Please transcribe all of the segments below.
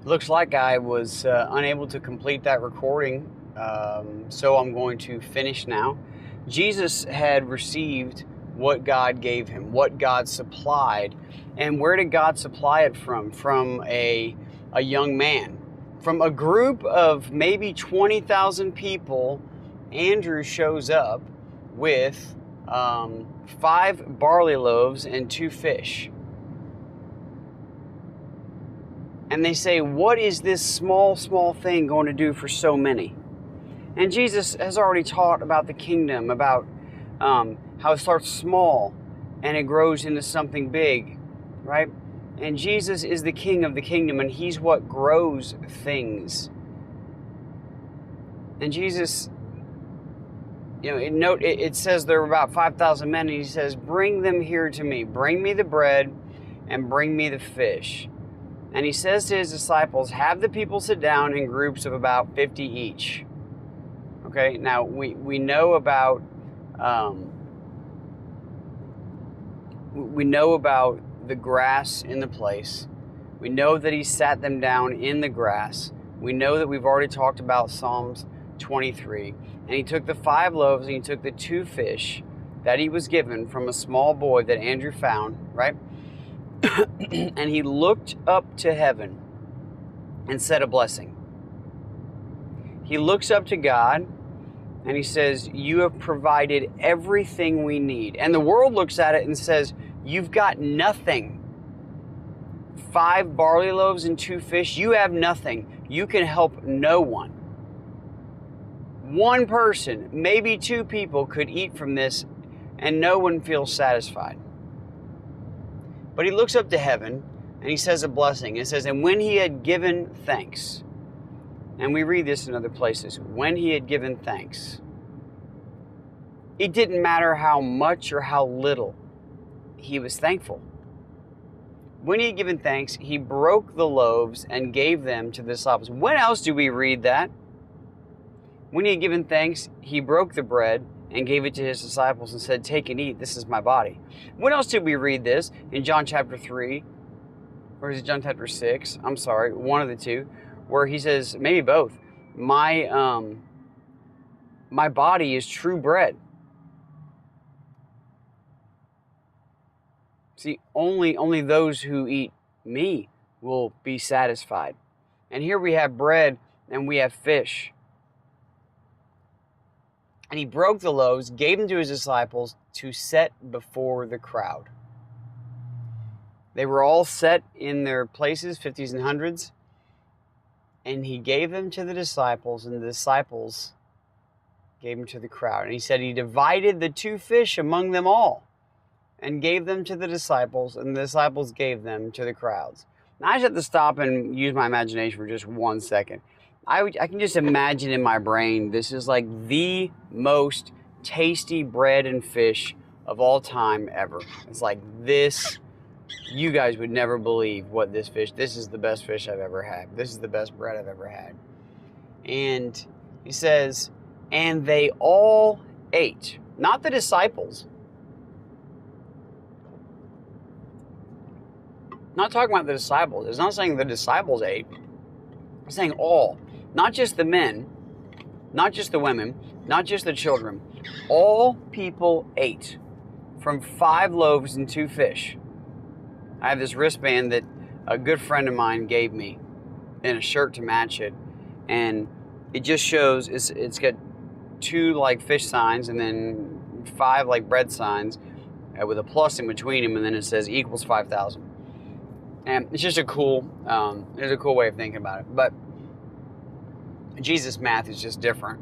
Looks like I was unable to complete that recording, so I'm going to finish now. Jesus had received what God gave him, what God supplied. And where did God supply it from? From a young man. From a group of maybe 20,000 people, Andrew shows up with 5 barley loaves and 2 fish. And they say, what is this small thing going to do for so many? And Jesus has already taught about the kingdom, about how it starts small and it grows into something big, right? And Jesus is the king of the kingdom, and he's what grows things. And Jesus, it says there were about 5,000 men, and he says, bring them here to me. Bring me the bread and bring me the fish. And he says to his disciples, have the people sit down in groups of about 50 each. Okay, now we know about the grass in the place. We know that he sat them down in the grass. We know that we've already talked about Psalms 23. And he took the 5 loaves and he took the 2 fish that he was given from a small boy that Andrew found, right? And he looked up to heaven and said a blessing. He looks up to God and he says, you have provided everything we need. And the world looks at it and says, you've got nothing. 5 barley loaves and 2 fish, you have nothing. You can help no one. One person, maybe 2 people could eat from this and no one feels satisfied. But he looks up to heaven and he says a blessing. It says, and when he had given thanks, and we read this in other places, when he had given thanks, it didn't matter how much or how little, he was thankful. When he had given thanks, he broke the loaves and gave them to the disciples. When else do we read that? When he had given thanks, he broke the bread and gave it to his disciples and said, take and eat, this is my body. When else did we read this? In John chapter 3, or is it John chapter 6? I'm sorry, one of the two, where he says, maybe both, my body is true bread. See, only those who eat me will be satisfied. And here we have bread and we have fish. And he broke the loaves, gave them to his disciples to set before the crowd. They were all set in their places, 50s and 100s. And he gave them to the disciples, and the disciples gave them to the crowd. And he said he divided the 2 fish among them all and gave them to the disciples, and the disciples gave them to the crowds. Now I just have to stop and use my imagination for just 1 second. I can just imagine in my brain, this is like the most tasty bread and fish of all time ever. It's like this, you guys would never believe what this is the best fish I've ever had. This is the best bread I've ever had. And he says, and they all ate, not the disciples. Not talking about the disciples. It's not saying the disciples ate. It's saying all. Not just the men, not just the women, not just the children. All people ate from 5 loaves and 2 fish. I have this wristband that a good friend of mine gave me and a shirt to match it. And it just shows, it's got 2 like fish signs and then 5 like bread signs with a plus in between them. And then it says equals 5,000. And it's just a cool, there's a cool way of thinking about it. But Jesus' math is just different.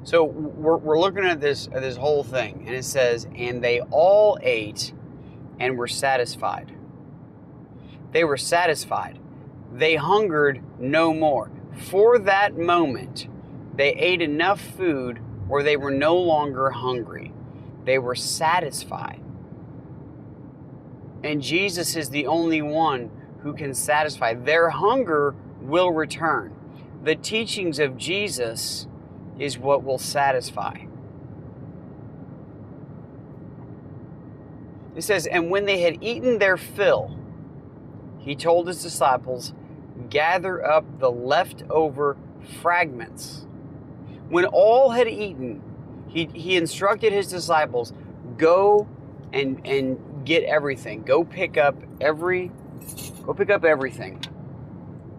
So we're looking at this whole thing, and it says, and they all ate and were satisfied. They were satisfied. They hungered no more. For that moment, they ate enough food where they were no longer hungry. They were satisfied. And Jesus is the only one who can satisfy. Their hunger will return. The teachings of Jesus is what will satisfy. It says, and when they had eaten their fill, he told his disciples, gather up the leftover fragments. When all had eaten, he instructed his disciples, go and get everything. Go pick up everything.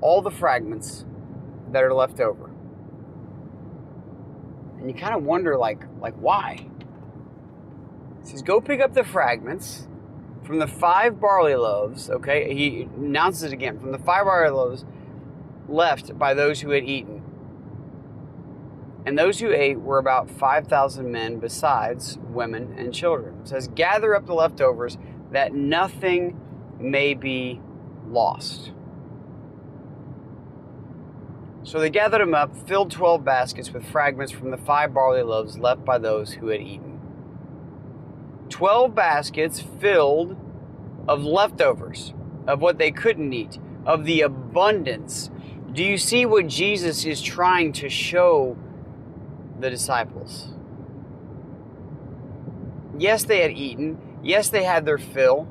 All the fragments that are left over. And you kind of wonder, like why? He says, go pick up the fragments from the 5 barley loaves, okay? He announces it again. From the 5 barley loaves left by those who had eaten. And those who ate were about 5,000 men, besides women and children. It says, gather up the leftovers, that nothing may be lost. So they gathered them up, filled 12 baskets with fragments from the 5 barley loaves left by those who had eaten. 12 baskets filled of leftovers, of what they couldn't eat, of the abundance. Do you see what Jesus is trying to show the disciples? Yes, they had eaten. Yes, they had their fill.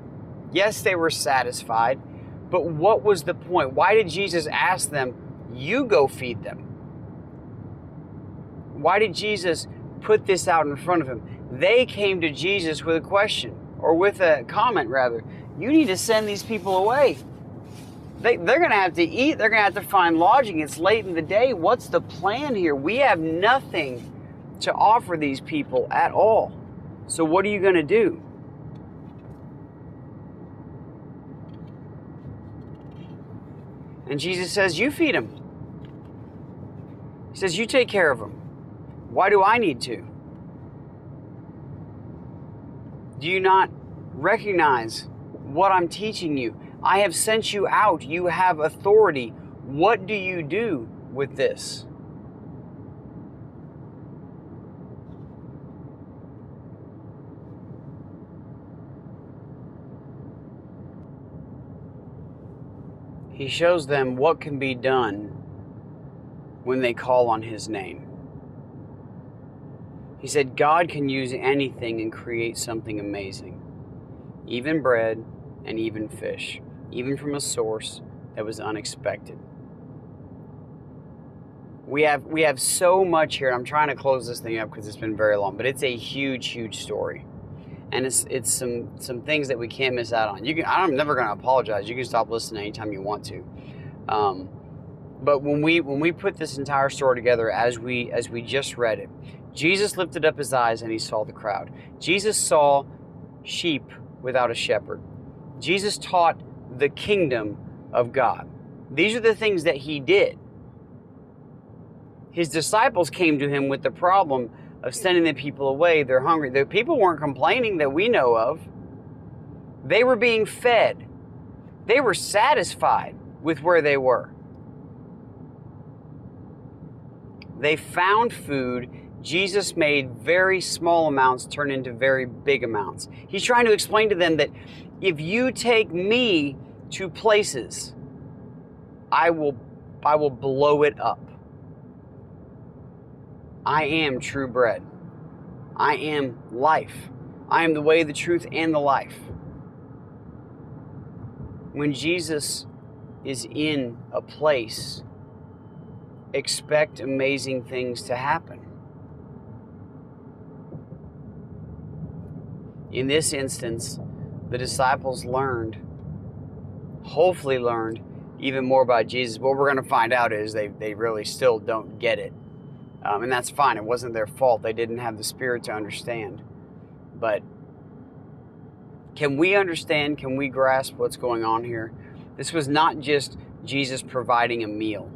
Yes, they were satisfied. But what was the point? Why did Jesus ask them, you go feed them? Why did Jesus put this out in front of him? They came to Jesus with a question, or with a comment rather. You need to send these people away. They're going to have to eat. They're going to have to find lodging. It's late in the day. What's the plan here? We have nothing to offer these people at all. So what are you going to do? And Jesus says, you feed them. He says, you take care of them. Why do I need to? Do you not recognize what I'm teaching you? I have sent you out. You have authority. What do you do with this? He shows them what can be done when they call on his name. He said God can use anything and create something amazing. Even bread and even fish. Even from a source that was unexpected. We have so much here. I'm trying to close this thing up because it's been very long, but it's a huge, huge story. And it's some things that we can't miss out on. I'm never going to apologize. You can stop listening anytime you want to. But when we put this entire story together, as we just read it, Jesus lifted up his eyes and he saw the crowd. Jesus saw sheep without a shepherd. Jesus taught the kingdom of God. These are the things that he did. His disciples came to him with the problem of sending the people away. They're hungry. The people weren't complaining that we know of. They were being fed. They were satisfied with where they were. They found food. Jesus made very small amounts turn into very big amounts. He's trying to explain to them that if you take me to places, I will blow it up. I am true bread. I am life. I am the way, the truth, and the life. When Jesus is in a place, expect amazing things to happen. In this instance, the disciples hopefully learned even more about Jesus. What we're going to find out is they really still don't get it. And that's fine. It wasn't their fault. They didn't have the Spirit to understand. But can we understand? Can we grasp what's going on here? This was not just Jesus providing a meal.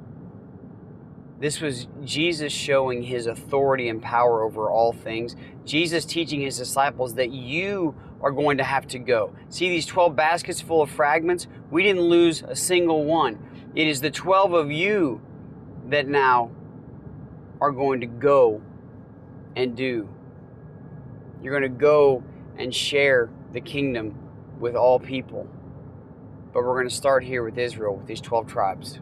This was Jesus showing his authority and power over all things. Jesus teaching his disciples that you are going to have to go. See these 12 baskets full of fragments? We didn't lose a single one. It is the 12 of you that now are going to go and do. You're going to go and share the kingdom with all people. But we're going to start here with Israel, with these 12 tribes.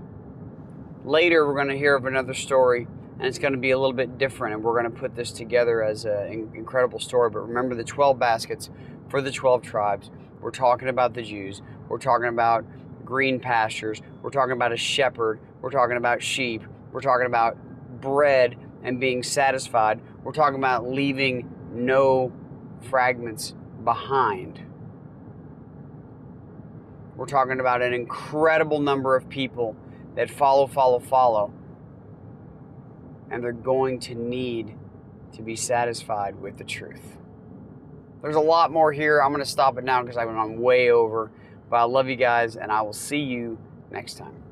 Later, we're going to hear of another story, and it's going to be a little bit different, and we're going to put this together as an incredible story. But remember the 12 baskets for the 12 tribes. We're talking about the Jews. We're talking about green pastures. We're talking about a shepherd. We're talking about sheep. We're talking about bread and being satisfied. We're talking about leaving no fragments behind. We're talking about an incredible number of people that follow. And they're going to need to be satisfied with the truth. There's a lot more here. I'm going to stop it now because I'm way over. But I love you guys, and I will see you next time.